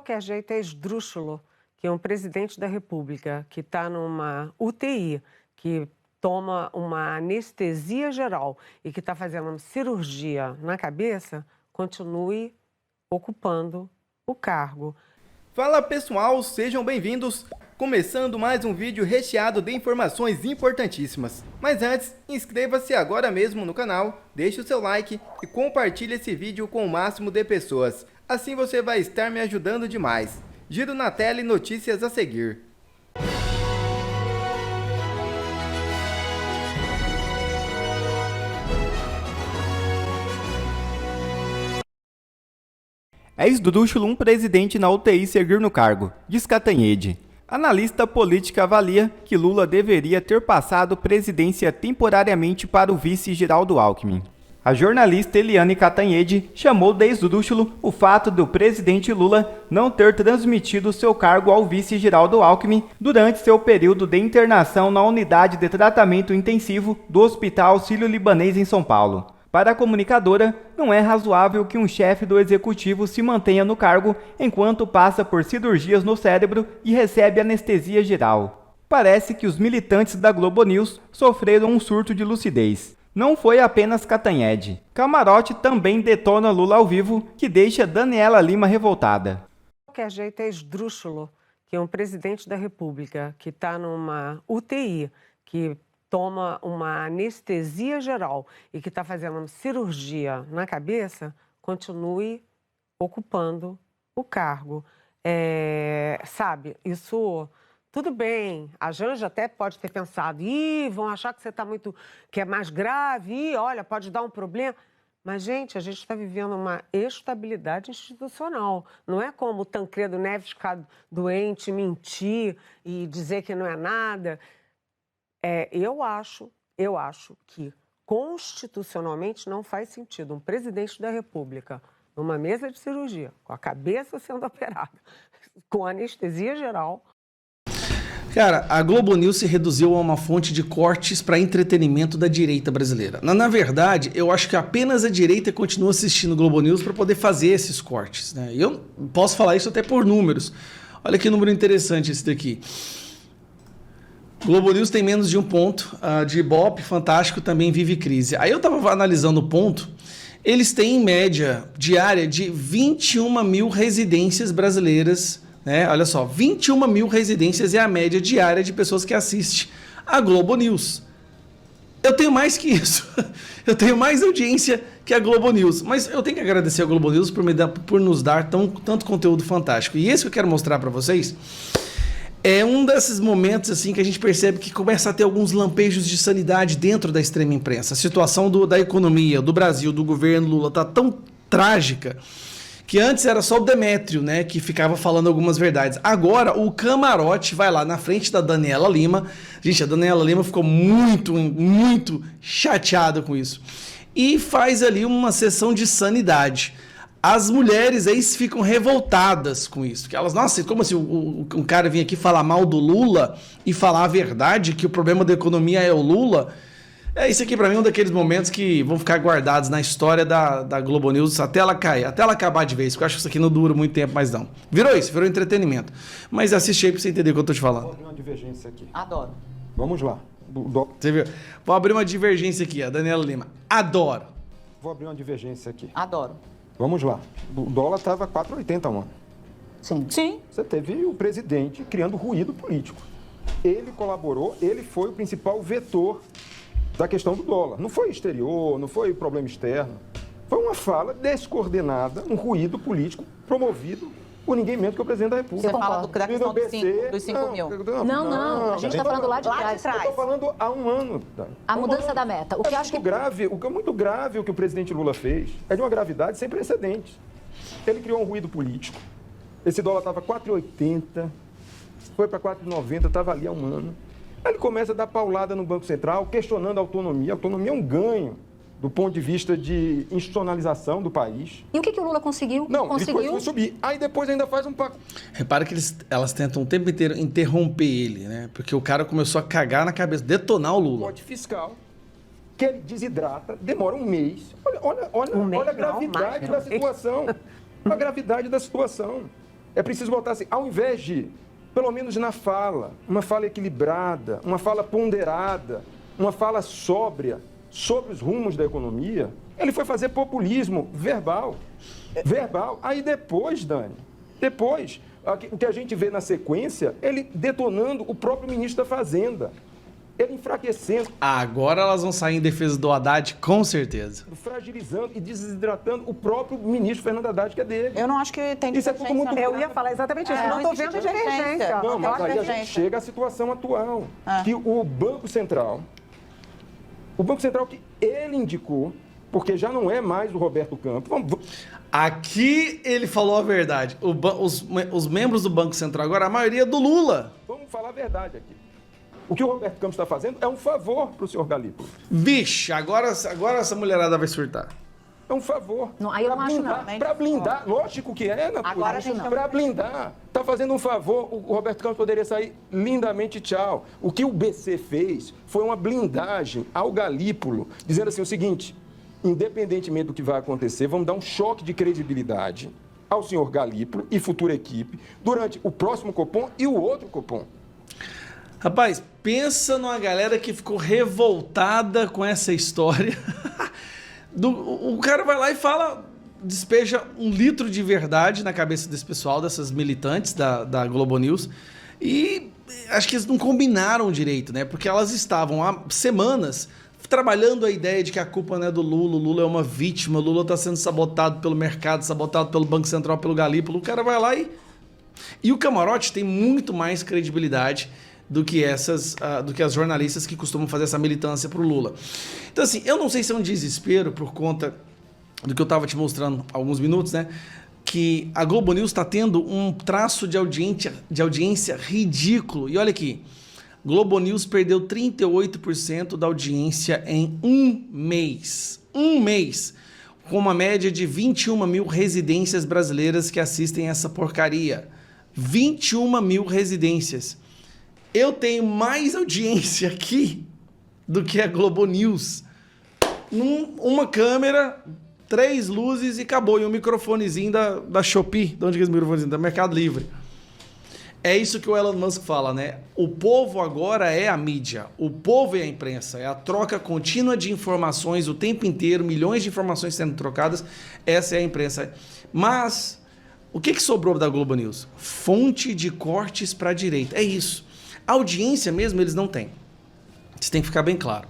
qualquer jeito é esdrúxulo que um presidente da República que está numa UTI, que toma uma anestesia geral e que está fazendo uma cirurgia na cabeça, continue ocupando o cargo. Fala pessoal, sejam bem-vindos! Começando mais um vídeo recheado de informações importantíssimas. Mas antes, inscreva-se agora mesmo no canal, deixe o seu like e compartilhe esse vídeo com o máximo de pessoas. Assim você vai estar me ajudando demais. Giro na tela e notícias a seguir. É esdrúxulo um presidente na UTI seguir no cargo, diz Catanhede. Analista política avalia que Lula deveria ter passado presidência temporariamente para o vice Geraldo Alckmin. A jornalista Eliane Catanhede chamou de esdrúxulo o fato do presidente Lula não ter transmitido seu cargo ao vice Geraldo Alckmin durante seu período de internação na unidade de tratamento intensivo do Hospital Sírio-Libanês em São Paulo. Para a comunicadora, não é razoável que um chefe do executivo se mantenha no cargo enquanto passa por cirurgias no cérebro e recebe anestesia geral. Parece que os militantes da Globo News sofreram um surto de lucidez. Não foi apenas Catanhede. Camarote também detona Lula ao vivo, que deixa Daniela Lima revoltada. De qualquer jeito é esdrúxulo que um presidente da República que está numa UTI, que toma uma anestesia geral e que está fazendo uma cirurgia na cabeça, continue ocupando o cargo. Sabe, isso tudo bem. A Janja até pode ter pensado, vão achar que você está que é mais grave, olha, pode dar um problema. Mas, gente, a gente está vivendo uma estabilidade institucional. Não é como o Tancredo Neves ficar doente, mentir e dizer que não é nada. Eu acho que constitucionalmente não faz sentido um presidente da República numa mesa de cirurgia, com a cabeça sendo operada, com anestesia geral. Cara, a Globo News se reduziu a uma fonte de cortes para entretenimento da direita brasileira. Na verdade, eu acho que apenas a direita continua assistindo Globo News para poder fazer esses cortes, né? E eu posso falar isso até por números. Olha que número interessante esse daqui. Globo News tem menos de 1 ponto, de Ibope, Fantástico também vive crise. Aí eu estava analisando o ponto, eles têm em média diária de 21 mil residências brasileiras, né? Olha só, 21 mil residências é a média diária de pessoas que assistem a Globo News. Eu tenho mais que isso, eu tenho mais audiência que a Globo News, mas eu tenho que agradecer a Globo News por nos dar tanto conteúdo fantástico. E esse que eu quero mostrar para vocês é um desses momentos assim que a gente percebe que começa a ter alguns lampejos de sanidade dentro da extrema imprensa. A situação da economia, do Brasil, do governo Lula está tão trágica que antes era só o Demétrio, né, que ficava falando algumas verdades. Agora o Camarote vai lá na frente da Daniela Lima. Gente, a Daniela Lima ficou muito chateada com isso. E faz ali uma sessão de sanidade. As mulheres aí ficam revoltadas com isso. Que elas, nossa, como assim um cara vinha aqui falar mal do Lula e falar a verdade, que o problema da economia é o Lula? Isso aqui pra mim é um daqueles momentos que vão ficar guardados na história da Globo News até ela cair, até ela acabar de vez, porque eu acho que isso aqui não dura muito tempo mais não. Virou entretenimento. Mas assiste aí pra você entender o que eu tô te falando. Vou abrir uma divergência aqui. Adoro. Vamos lá. Você viu? Vou abrir uma divergência aqui, a Daniela Lima. Adoro. Vou abrir uma divergência aqui. Adoro. Vamos lá. O dólar estava 4,80 há um ano. Sim. Você teve o presidente criando ruído político. Ele colaborou, ele foi o principal vetor da questão do dólar. Não foi exterior, não foi problema externo. Foi uma fala descoordenada, um ruído político promovido por ninguém menos que o presidente da República. Você fala da questão dos 5 mil. Não. A gente está falando lá de trás. Eu estou falando há um ano. A mudança da meta. O que eu acho que é muito grave o que o presidente Lula fez. É de uma gravidade sem precedentes. Ele criou um ruído político. Esse dólar estava 4,80, foi para 4,90, estava ali há um ano. Aí ele começa a dar paulada no Banco Central, questionando a autonomia. A autonomia é um ganho do ponto de vista de institucionalização do país. E o que o Lula conseguiu? Não, ele foi subir. Aí depois ainda faz um pacto. Repara que elas tentam o tempo inteiro interromper ele, né? Porque o cara começou a cagar na cabeça, detonar o Lula. Pacote fiscal, que ele desidrata, demora um mês. Olha a gravidade da situação. A gravidade da situação. É preciso botar assim, ao invés de, pelo menos na fala, uma fala equilibrada, uma fala ponderada, uma fala sóbria sobre os rumos da economia, ele foi fazer populismo verbal. Verbal. Aí depois, Dani, o que a gente vê na sequência, ele detonando o próprio ministro da Fazenda. Ele enfraquecendo. Agora elas vão sair em defesa do Haddad, com certeza. Fragilizando e desidratando o próprio ministro Fernando Haddad, que é dele. Eu não acho que tem Isso é tudo muito divergência, Eu ia falar exatamente isso. Eu não estou vendo divergência. Não, mas aí a gente divergência. chega à situação atual. Que o Banco Central que ele indicou, porque já não é mais o Roberto Campos. Aqui ele falou a verdade. Os membros do Banco Central agora, a maioria é do Lula. Vamos falar a verdade aqui. O que o Roberto Campos está fazendo é um favor para o senhor Galípolo. Vixe, agora essa mulherada vai surtar. É um favor. Não, aí eu não acho, não. Para blindar, lógico que é, Natura. Agora a gente não. Para blindar. Está fazendo um favor, o Roberto Campos poderia sair lindamente, tchau. O que o BC fez foi uma blindagem ao Galípolo, dizendo assim o seguinte, independentemente do que vai acontecer, vamos dar um choque de credibilidade ao senhor Galípolo e futura equipe durante o próximo Copom e o outro Copom. Rapaz, pensa numa galera que ficou revoltada com essa história. O cara vai lá e despeja 1 litro de verdade na cabeça desse pessoal, dessas militantes da Globo News. E acho que eles não combinaram direito, né? Porque elas estavam há semanas trabalhando a ideia de que a culpa não é do Lula, o Lula é uma vítima, o Lula está sendo sabotado pelo mercado, sabotado pelo Banco Central, pelo Galípolo. O cara vai lá e o camarote tem muito mais credibilidade do que as jornalistas que costumam fazer essa militância pro Lula. Então, assim, eu não sei se é um desespero por conta do que eu estava te mostrando há alguns minutos, né? Que a Globo News está tendo um traço de audiência ridículo. E olha aqui, Globo News perdeu 38% da audiência em um mês. Um mês! Com uma média de 21 mil residências brasileiras que assistem essa porcaria. 21 mil residências. Eu tenho mais audiência aqui do que a Globo News. Uma câmera, 3 luzes e acabou. E um microfonezinho da Shopee. De onde que é esse microfonezinho? Da Mercado Livre. É isso que o Elon Musk fala, né? O povo agora é a mídia. O povo é a imprensa. É a troca contínua de informações o tempo inteiro. Milhões de informações sendo trocadas. Essa é a imprensa. Mas o que sobrou da Globo News? Fonte de cortes para a direita. É isso. Audiência mesmo eles não têm. Isso tem que ficar bem claro.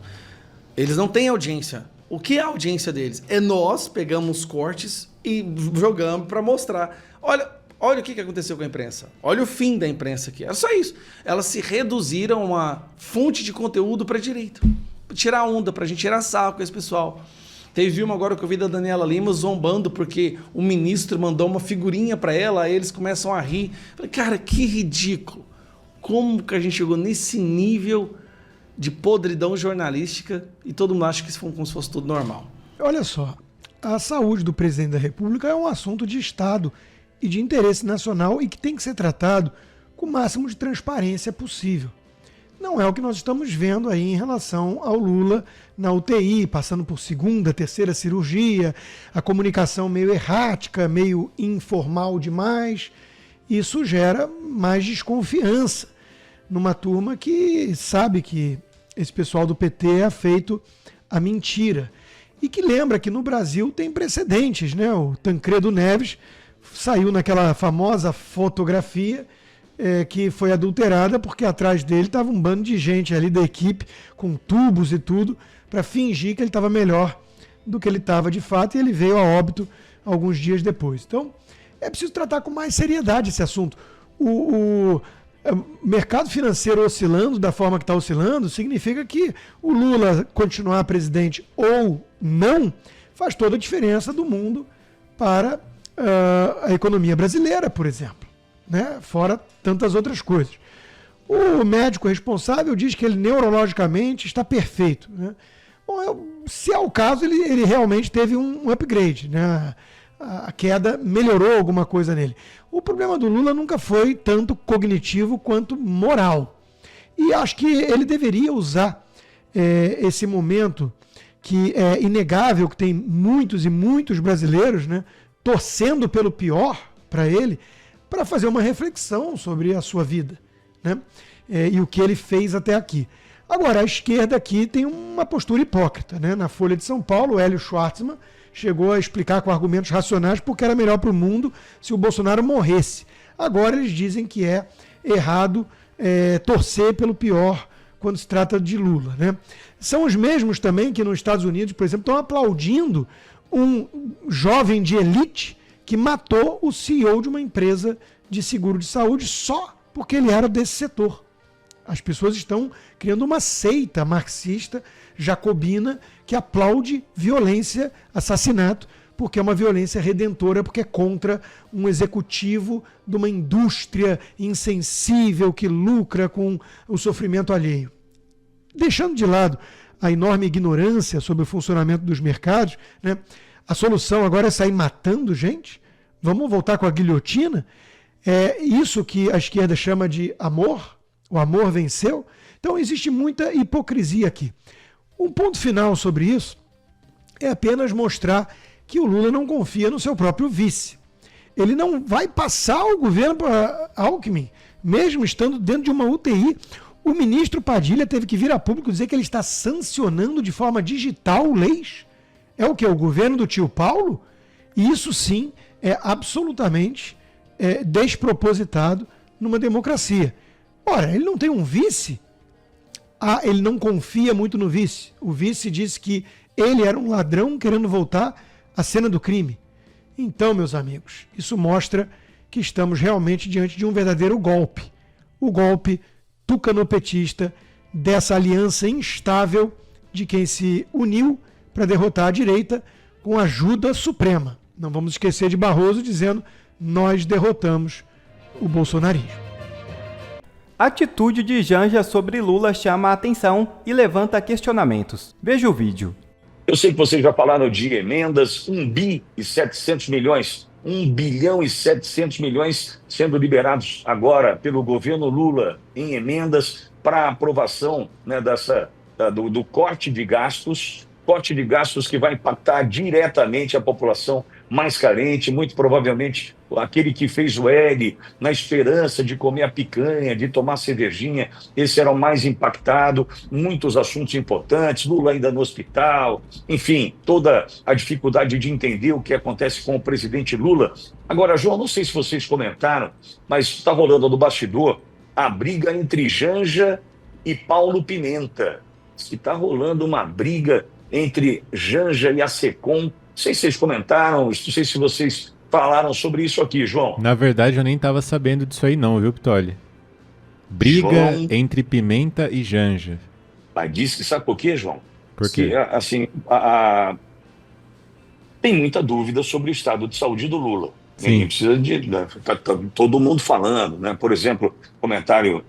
Eles não têm audiência. O que é a audiência deles? É nós pegamos cortes e jogamos para mostrar. Olha o que aconteceu com a imprensa. Olha o fim da imprensa aqui. Era só isso. Elas se reduziram a uma fonte de conteúdo para a direita. Pra tirar onda, para a gente tirar sarro com esse pessoal. Teve uma agora que eu vi da Daniela Lima zombando porque o ministro mandou uma figurinha para ela, aí eles começam a rir. Falei, cara, que ridículo. Como que a gente chegou nesse nível de podridão jornalística e todo mundo acha que isso foi como se fosse tudo normal? Olha só, a saúde do presidente da República é um assunto de Estado e de interesse nacional e que tem que ser tratado com o máximo de transparência possível. Não é o que nós estamos vendo aí em relação ao Lula na UTI, passando por 2ª, 3ª cirurgia, a comunicação meio errática, meio informal demais. Isso gera mais desconfiança numa turma que sabe que esse pessoal do PT é afeito à mentira. E que lembra que no Brasil tem precedentes, né? O Tancredo Neves saiu naquela famosa fotografia que foi adulterada porque atrás dele estava um bando de gente ali da equipe com tubos e tudo para fingir que ele estava melhor do que ele estava de fato e ele veio a óbito alguns dias depois. Então, é preciso tratar com mais seriedade esse assunto. O mercado financeiro oscilando da forma que está oscilando significa que o Lula continuar presidente ou não faz toda a diferença do mundo para a economia brasileira, por exemplo, né? Fora tantas outras coisas. O médico responsável diz que ele neurologicamente está perfeito, né? Bom, se é o caso, ele realmente teve um upgrade, né? A queda melhorou alguma coisa nele. O problema do Lula nunca foi tanto cognitivo quanto moral. E acho que ele deveria usar esse momento, que é inegável, que tem muitos e muitos brasileiros, né, torcendo pelo pior para ele, para fazer uma reflexão sobre a sua vida, né? E o que ele fez até aqui. Agora, a esquerda aqui tem uma postura hipócrita, né? Na Folha de São Paulo, o Hélio Schwartzman chegou a explicar com argumentos racionais porque era melhor para o mundo se o Bolsonaro morresse. Agora eles dizem que é errado torcer pelo pior quando se trata de Lula, né? São os mesmos também que nos Estados Unidos, por exemplo, estão aplaudindo um jovem de elite que matou o CEO de uma empresa de seguro de saúde só porque ele era desse setor. As pessoas estão criando uma seita marxista, jacobina, que aplaude violência, assassinato, porque é uma violência redentora, porque é contra um executivo de uma indústria insensível que lucra com o sofrimento alheio. Deixando de lado a enorme ignorância sobre o funcionamento dos mercados, né? A solução agora é sair matando gente? Vamos voltar com a guilhotina? É isso que a esquerda chama de amor? O amor venceu? Então existe muita hipocrisia aqui. Um ponto final sobre isso é apenas mostrar que o Lula não confia no seu próprio vice. Ele não vai passar o governo para Alckmin, mesmo estando dentro de uma UTI. O ministro Padilha teve que vir a público dizer que ele está sancionando de forma digital leis. É o que? O governo do tio Paulo? E isso sim é absolutamente despropositado numa democracia. Ora, ele não tem um vice? Ele não confia muito no vice. O vice disse que ele era um ladrão querendo voltar à cena do crime. Então, meus amigos, isso mostra que estamos realmente diante de um verdadeiro golpe. O golpe tucanopetista dessa aliança instável de quem se uniu para derrotar a direita com ajuda suprema. Não vamos esquecer de Barroso dizendo: nós derrotamos o bolsonarismo. A atitude de Janja sobre Lula chama a atenção e levanta questionamentos. Veja o vídeo. Eu sei que vocês já falaram de emendas, 1 bi e 700 milhões, 1 bilhão e 700 milhões sendo liberados agora pelo governo Lula em emendas para aprovação, né, do corte de gastos que vai impactar diretamente a população mais carente, muito provavelmente aquele que fez o L na esperança de comer a picanha, de tomar cervejinha, esse era o mais impactado, muitos assuntos importantes, Lula ainda no hospital, enfim, toda a dificuldade de entender o que acontece com o presidente Lula. Agora, João, não sei se vocês comentaram, mas está rolando no bastidor a briga entre Janja e Paulo Pimenta. Está rolando uma briga entre Janja e a Secom. Não sei se vocês comentaram, não sei se vocês falaram sobre isso aqui, João. Na verdade, eu nem estava sabendo disso aí não, viu, Pitoli? Briga entre Pimenta e Janja. Mas diz que sabe por quê, João? Por quê? Que, assim, tem muita dúvida sobre o estado de saúde do Lula. Ninguém precisa tá todo mundo falando, né? Por exemplo, comentário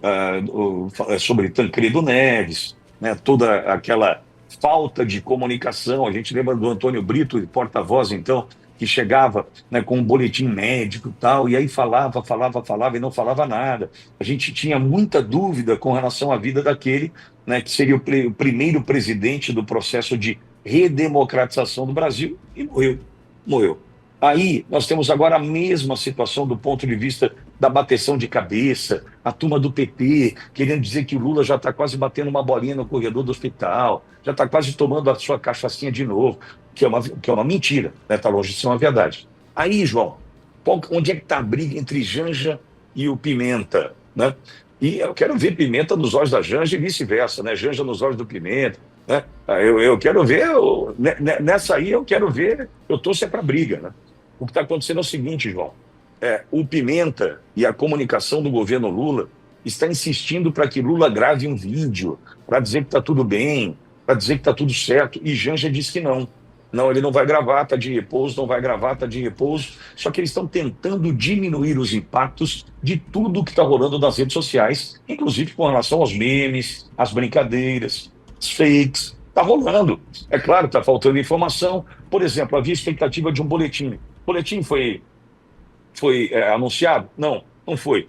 sobre Tancredo Neves, né? Toda aquela falta de comunicação. A gente lembra do Antônio Brito, porta-voz, então, que chegava, né, com um boletim médico e tal, e aí falava e não falava nada. A gente tinha muita dúvida com relação à vida daquele, né, que seria o primeiro presidente do processo de redemocratização do Brasil, e morreu. Aí nós temos agora a mesma situação do ponto de vista da bateção de cabeça, a turma do PT querendo dizer que o Lula já está quase batendo uma bolinha no corredor do hospital, já está quase tomando a sua cachaçinha de novo, que é uma mentira, né? Está longe de ser uma verdade. Aí, João, onde é que está a briga entre Janja e o Pimenta, né? E eu quero ver Pimenta nos olhos da Janja e vice-versa, né? Janja nos olhos do Pimenta, né? Eu quero ver, nessa aí eu quero ver, eu torço para briga, né? O que está acontecendo é o seguinte, João, o Pimenta e a comunicação do governo Lula está insistindo para que Lula grave um vídeo, para dizer que está tudo bem, para dizer que está tudo certo, e Janja diz que não. Não, ele não vai gravar, está de repouso, não vai gravar, está de repouso. Só que eles estão tentando diminuir os impactos de tudo que está rolando nas redes sociais, inclusive com relação aos memes, às brincadeiras, as fakes. Está rolando. É claro, está faltando informação. Por exemplo, havia expectativa de um boletim. O boletim foi anunciado? Não foi.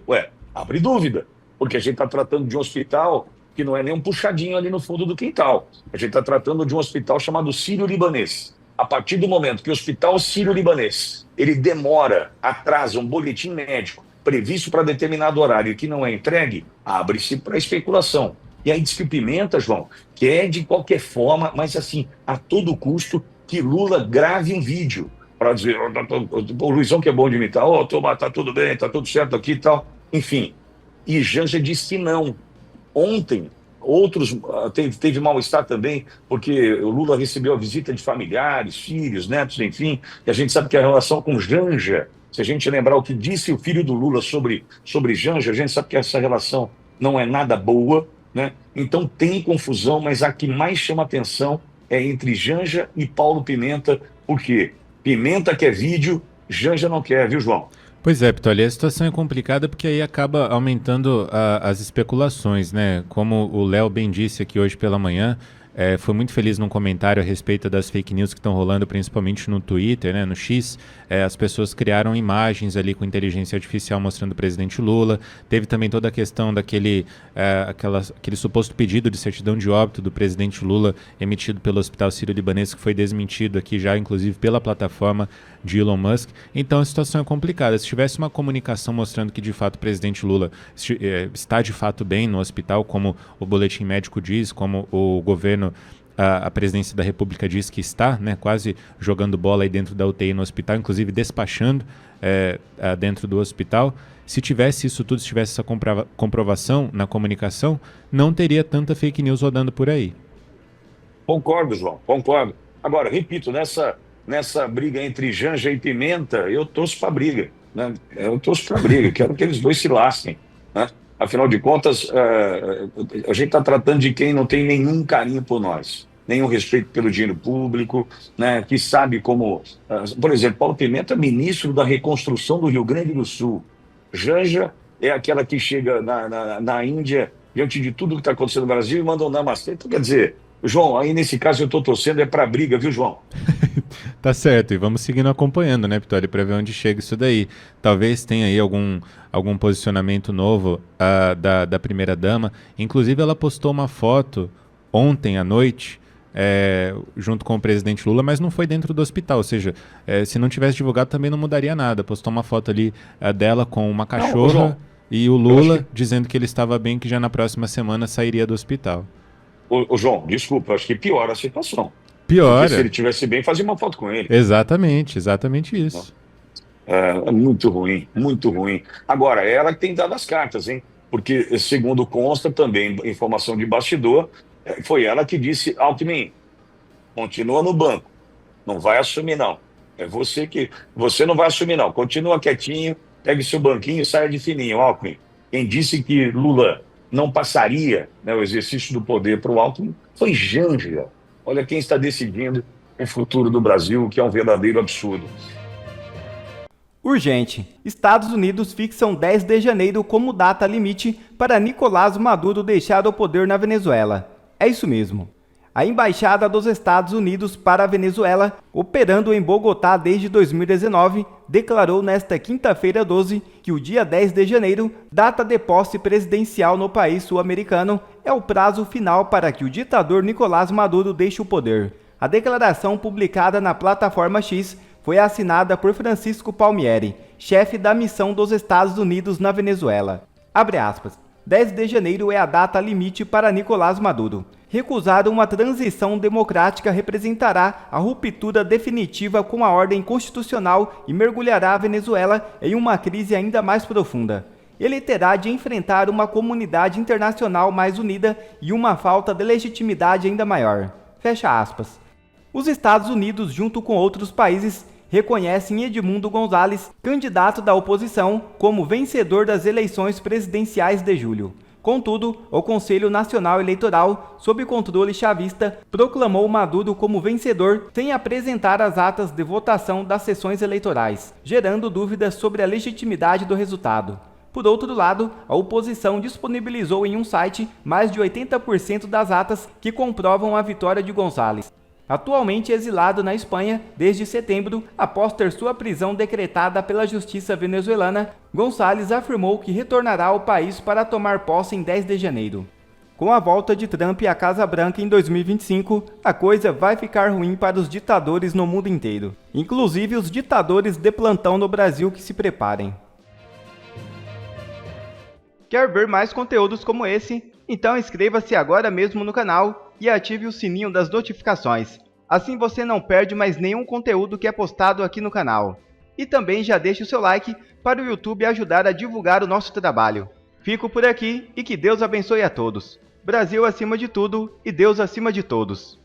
Abre dúvida, porque a gente está tratando de um hospital que não é nem um puxadinho ali no fundo do quintal. A gente está tratando de um hospital chamado Sírio-Libanês. A partir do momento que o hospital Sírio-Libanês, ele demora, atrasa um boletim médico previsto para determinado horário e que não é entregue, abre-se para especulação. E aí diz que o Pimenta, João, quer de qualquer forma, mas assim, a todo custo, que Lula grave um vídeo para dizer, o Luizão que é bom de imitar, tá tudo bem, tá tudo certo aqui e tal. Enfim, e Janja disse que não. Ontem, outros teve mal-estar também, porque o Lula recebeu a visita de familiares, filhos, netos, enfim, e a gente sabe que a relação com Janja, se a gente lembrar o que disse o filho do Lula sobre Janja, a gente sabe que essa relação não é nada boa, né? Então tem confusão, mas a que mais chama atenção é entre Janja e Paulo Pimenta, porque Pimenta quer vídeo, Janja não quer, viu, João? Pois é, Pitoli, a situação é complicada porque aí acaba aumentando as especulações, né? Como o Léo bem disse aqui hoje pela manhã, foi muito feliz num comentário a respeito das fake news que estão rolando, principalmente no Twitter, né, no X. As pessoas criaram imagens ali com inteligência artificial mostrando o presidente Lula. Teve também toda a questão daquele aquele suposto pedido de certidão de óbito do presidente Lula emitido pelo Hospital Sírio-Libanês, que foi desmentido aqui já, inclusive, pela plataforma de Elon Musk. Então a situação é complicada. Se tivesse uma comunicação mostrando que de fato o presidente Lula está de fato bem no hospital, como o boletim médico diz, como o governo, a presidência da República diz que está, né, quase jogando bola aí dentro da UTI no hospital, inclusive despachando dentro do hospital. Se tivesse isso tudo, se tivesse essa comprovação na comunicação, não teria tanta fake news rodando por aí. Concordo, João, concordo. Agora, repito, nessa briga entre Janja e Pimenta, eu torço para a briga, né? Eu torço para a briga, quero que eles dois se lasquem, né? Afinal de contas, a gente está tratando de quem não tem nenhum carinho por nós, nenhum respeito pelo dinheiro público, né? Que sabe como... por exemplo, Paulo Pimenta é ministro da reconstrução do Rio Grande do Sul. Janja é aquela que chega na Índia, diante de tudo que está acontecendo no Brasil, e manda um namastê. Então, quer dizer, João, aí nesse caso eu estou torcendo para a briga, viu, João? Tá certo, e vamos seguindo acompanhando, né, Pitoli, para ver onde chega isso daí. Talvez tenha aí algum posicionamento novo da primeira-dama. Inclusive, ela postou uma foto ontem à noite, junto com o presidente Lula, mas não foi dentro do hospital, ou seja, se não tivesse divulgado também não mudaria nada. Postou uma foto ali dela com uma cachorra e o Lula dizendo que ele estava bem, que já na próxima semana sairia do hospital. Ô, João, desculpa, acho que piora a situação. Piora. Porque se ele estivesse bem, fazia uma foto com ele. Exatamente isso. É muito ruim, muito ruim. Agora, ela que tem dado as cartas, hein? Porque, segundo consta também, informação de bastidor, foi ela que disse, Alckmin, continua no banco, não vai assumir não. Você não vai assumir não, continua quietinho, pegue seu banquinho e saia de fininho, Alckmin. Quem disse que Lula não passaria, né, o exercício do poder para o Alckmin foi Janja. Olha quem está decidindo o futuro do Brasil, que é um verdadeiro absurdo. Urgente. Estados Unidos fixam 10 de janeiro como data limite para Nicolás Maduro deixar o poder na Venezuela. É isso mesmo. A Embaixada dos Estados Unidos para a Venezuela, operando em Bogotá desde 2019, declarou nesta quinta-feira 12 que o dia 10 de janeiro, data de posse presidencial no país sul-americano, é o prazo final para que o ditador Nicolás Maduro deixe o poder. A declaração publicada na plataforma X foi assinada por Francisco Palmieri, chefe da missão dos Estados Unidos na Venezuela. Abre aspas. 10 de janeiro é a data limite para Nicolás Maduro. Recusar uma transição democrática representará a ruptura definitiva com a ordem constitucional e mergulhará a Venezuela em uma crise ainda mais profunda. Ele terá de enfrentar uma comunidade internacional mais unida e uma falta de legitimidade ainda maior. Fecha aspas. Os Estados Unidos, junto com outros países, reconhecem Edmundo Gonzalez, candidato da oposição, como vencedor das eleições presidenciais de julho. Contudo, o Conselho Nacional Eleitoral, sob controle chavista, proclamou Maduro como vencedor sem apresentar as atas de votação das sessões eleitorais, gerando dúvidas sobre a legitimidade do resultado. Por outro lado, a oposição disponibilizou em um site mais de 80% das atas que comprovam a vitória de Gonzalez. Atualmente exilado na Espanha desde setembro, após ter sua prisão decretada pela justiça venezuelana, Gonzalez afirmou que retornará ao país para tomar posse em 10 de janeiro. Com a volta de Trump à Casa Branca em 2025, a coisa vai ficar ruim para os ditadores no mundo inteiro, inclusive os ditadores de plantão no Brasil que se preparem. Quer ver mais conteúdos como esse? Então inscreva-se agora mesmo no canal e ative o sininho das notificações. Assim você não perde mais nenhum conteúdo que é postado aqui no canal. E também já deixe o seu like para o YouTube ajudar a divulgar o nosso trabalho. Fico por aqui e que Deus abençoe a todos. Brasil acima de tudo e Deus acima de todos.